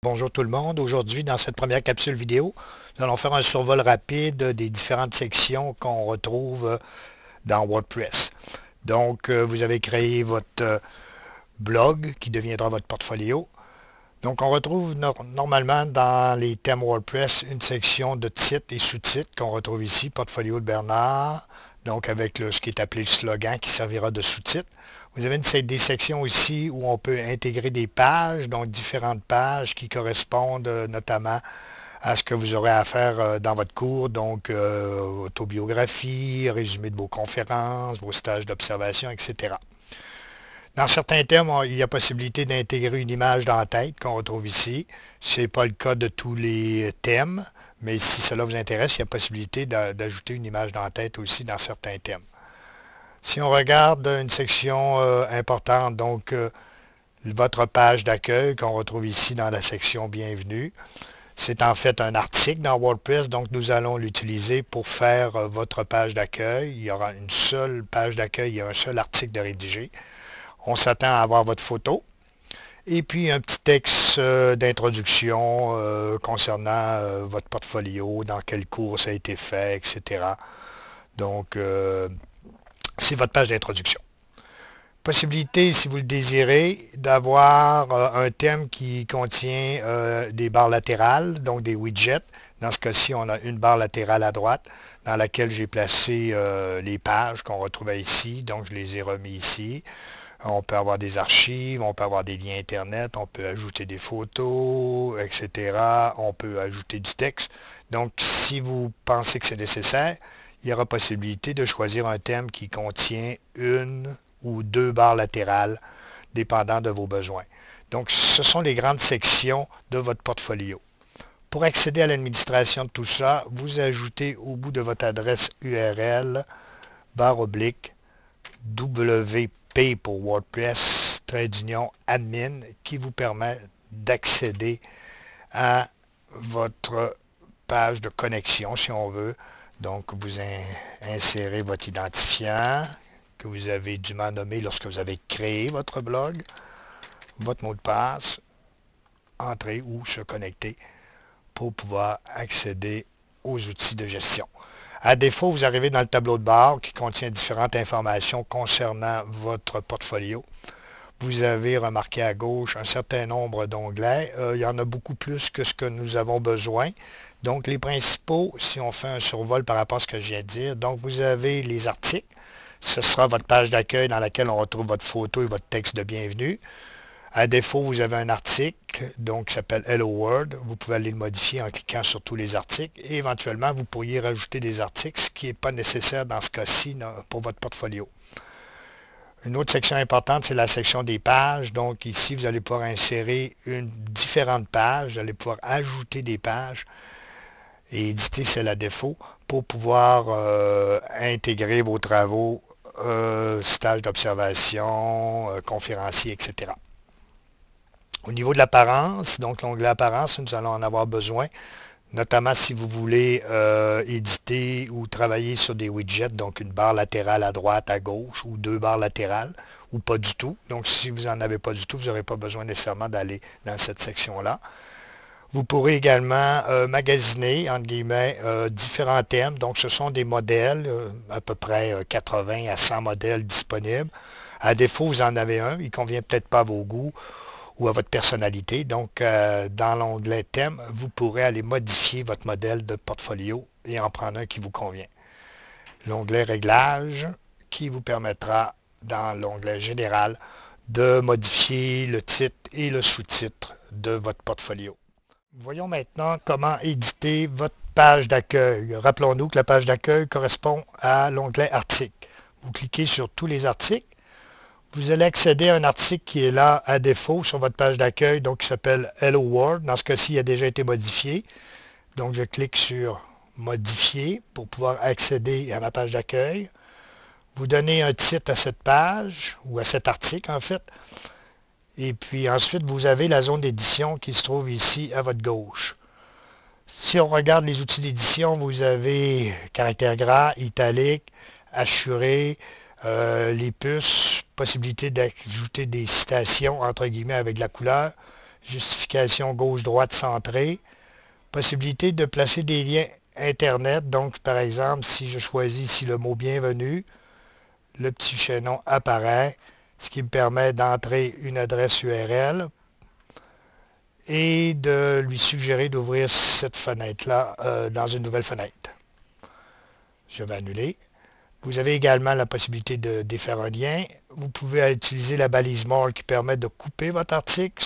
Bonjour tout le monde. Aujourd'hui, dans cette première capsule vidéo, nous allons faire un survol rapide des différentes sections qu'on retrouve dans WordPress. Donc, vous avez créé votre blog qui deviendra votre portfolio. Donc, on retrouve normalement dans les thèmes WordPress une section de titres et sous-titres qu'on retrouve ici, Portfolio de Bernard, donc avec ce qui est appelé le slogan qui servira de sous-titre. Vous avez des sections ici où on peut intégrer des pages, donc différentes pages qui correspondent notamment à ce que vous aurez à faire dans votre cours, donc autobiographie, résumé de vos conférences, vos stages d'observation, etc. Dans certains thèmes, il y a possibilité d'intégrer une image dans la tête qu'on retrouve ici. Ce n'est pas le cas de tous les thèmes, mais si cela vous intéresse, il y a possibilité d'ajouter une image dans la tête aussi dans certains thèmes. Si on regarde une section importante, donc votre page d'accueil qu'on retrouve ici dans la section Bienvenue, c'est en fait un article dans WordPress, donc nous allons l'utiliser pour faire votre page d'accueil. Il y aura une seule page d'accueil, il y a un seul article de rédiger. On s'attend à avoir votre photo et puis un petit texte d'introduction concernant votre portfolio, dans quel cours ça a été fait, etc. Donc, c'est votre page d'introduction. Possibilité, si vous le désirez, d'avoir un thème qui contient des barres latérales, donc des widgets. Dans ce cas-ci, on a une barre latérale à droite dans laquelle j'ai placé les pages qu'on retrouvait ici. Donc, je les ai remis ici. On peut avoir des archives, on peut avoir des liens Internet, on peut ajouter des photos, etc. On peut ajouter du texte. Donc, si vous pensez que c'est nécessaire, il y aura possibilité de choisir un thème qui contient une ou deux barres latérales, dépendant de vos besoins. Donc, ce sont les grandes sections de votre portfolio. Pour accéder à l'administration de tout ça, vous ajoutez au bout de votre adresse URL /WP pour WordPress, /admin, qui vous permet d'accéder à votre page de connexion, si on veut. Donc, vous insérez votre identifiant que vous avez dûment nommé lorsque vous avez créé votre blog, votre mot de passe, entrer ou se connecter pour pouvoir accéder aux outils de gestion. À défaut, vous arrivez dans le tableau de bord qui contient différentes informations concernant votre portfolio. Vous avez remarqué à gauche un certain nombre d'onglets. Il y en a beaucoup plus que ce que nous avons besoin. Donc, les principaux, si on fait un survol par rapport à ce que je viens de dire, donc vous avez les articles. Ce sera votre page d'accueil dans laquelle on retrouve votre photo et votre texte de bienvenue. À défaut, vous avez un article donc, qui s'appelle Hello World. Vous pouvez aller le modifier en cliquant sur tous les articles et éventuellement, vous pourriez rajouter des articles, ce qui n'est pas nécessaire dans ce cas-ci pour votre portfolio. Une autre section importante, c'est la section des pages. Donc ici, vous allez pouvoir insérer différentes pages. Vous allez pouvoir ajouter des pages et éditer, c'est la défaut, pour pouvoir intégrer vos travaux, stages d'observation, conférenciers, etc. Au niveau de l'apparence, donc l'onglet apparence, nous allons en avoir besoin, notamment si vous voulez éditer ou travailler sur des widgets, donc une barre latérale à droite, à gauche, ou deux barres latérales, ou pas du tout. Donc si vous n'en avez pas du tout, vous n'aurez pas besoin nécessairement d'aller dans cette section-là. Vous pourrez également magasiner, entre guillemets, différents thèmes. Donc, ce sont des modèles, à peu près 80 à 100 modèles disponibles. À défaut, vous en avez un, il ne convient peut-être pas à vos goûts ou à votre personnalité. Donc, dans l'onglet Thème, vous pourrez aller modifier votre modèle de portfolio et en prendre un qui vous convient. L'onglet Réglages, qui vous permettra, dans l'onglet Général, de modifier le titre et le sous-titre de votre portfolio. Voyons maintenant comment éditer votre page d'accueil. Rappelons-nous que la page d'accueil correspond à l'onglet Articles. Vous cliquez sur tous les articles. Vous allez accéder à un article qui est là à défaut sur votre page d'accueil, donc qui s'appelle Hello World. Dans ce cas-ci, il a déjà été modifié. Donc, je clique sur Modifier pour pouvoir accéder à ma page d'accueil. Vous donnez un titre à cette page, ou à cet article en fait. Et puis ensuite, vous avez la zone d'édition qui se trouve ici à votre gauche. Si on regarde les outils d'édition, vous avez caractère gras, italique, assuré, les puces, possibilité d'ajouter des citations entre guillemets avec la couleur, justification gauche-droite centrée, possibilité de placer des liens Internet. Donc, par exemple, si je choisis ici le mot bienvenue, le petit chaînon apparaît, ce qui me permet d'entrer une adresse URL et de lui suggérer d'ouvrir cette fenêtre-là dans une nouvelle fenêtre. Je vais annuler. Vous avez également la possibilité de défaire un lien. Vous pouvez utiliser la balise more qui permet de couper votre article